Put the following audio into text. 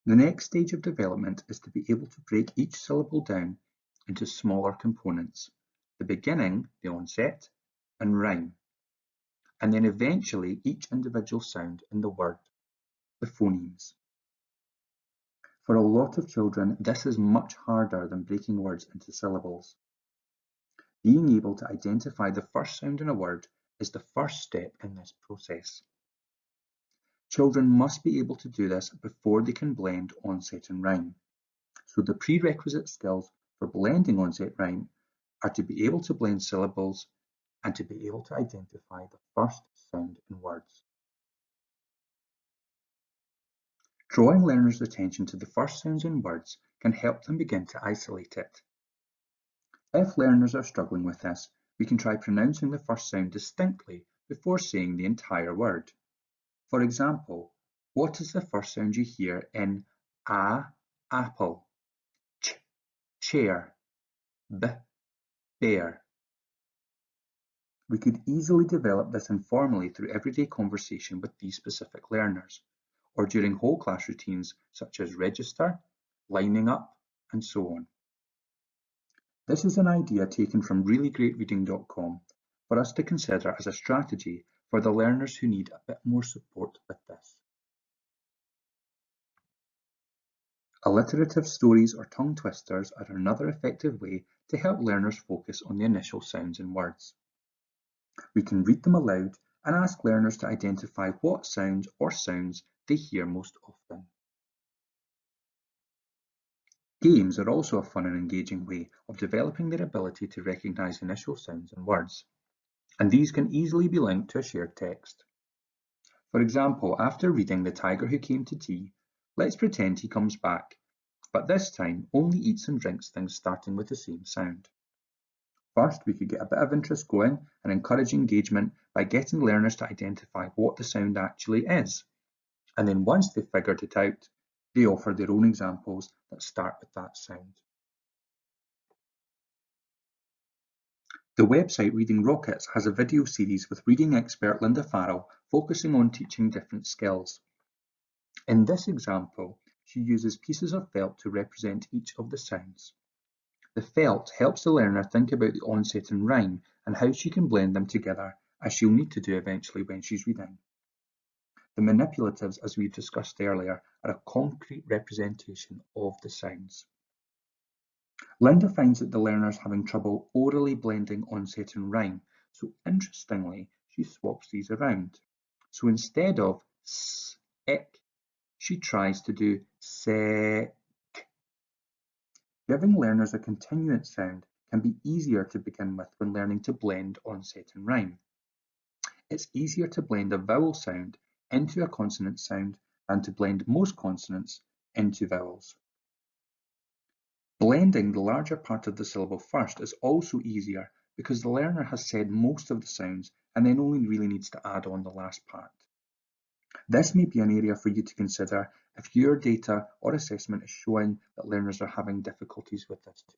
The next stage of development is to be able to break each syllable down into smaller components, the beginning, the onset, and rhyme, and then eventually each individual sound in the word, the phonemes. For a lot of children, this is much harder than breaking words into syllables. Being able to identify the first sound in a word is the first step in this process. Children must be able to do this before they can blend onset and rhyme. So the prerequisite skills for blending onset rhyme are to be able to blend syllables and to be able to identify the first sound in words. Drawing learners' attention to the first sounds in words can help them begin to isolate it. If learners are struggling with this, we can try pronouncing the first sound distinctly before saying the entire word. For example, what is the first sound you hear in a, apple, ch, chair, b, bear? We could easily develop this informally through everyday conversation with these specific learners, or during whole class routines such as register, lining up, and so on. This is an idea taken from reallyGreatReading.com for us to consider as a strategy for the learners who need a bit more support with this. Alliterative stories or tongue twisters are another effective way to help learners focus on the initial sounds in words. We can read them aloud and ask learners to identify what sound or sounds they hear most often. Games are also a fun and engaging way of developing their ability to recognise initial sounds in words, and these can easily be linked to a shared text. For example, after reading The Tiger Who Came to Tea, let's pretend he comes back, but this time only eats and drinks things starting with the same sound. First, we could get a bit of interest going and encourage engagement by getting learners to identify what the sound actually is. And then once they've figured it out, they offer their own examples that start with that sound. The website Reading Rockets has a video series with reading expert Linda Farrell focusing on teaching different skills. In this example, she uses pieces of felt to represent each of the sounds. The felt helps the learner think about the onset and rhyme and how she can blend them together, as she'll need to do eventually when she's reading. The manipulatives, as we've discussed earlier, are a concrete representation of the sounds. Linda finds that the learner's having trouble orally blending onset and rhyme, so interestingly, she swaps these around. So instead of s-ek, she tries to do se-k. Giving learners a continuant sound can be easier to begin with when learning to blend onset and rhyme. It's easier to blend a vowel sound into a consonant sound than to blend most consonants into vowels. Blending the larger part of the syllable first is also easier because the learner has said most of the sounds and then only really needs to add on the last part. This may be an area for you to consider if your data or assessment is showing that learners are having difficulties with this too.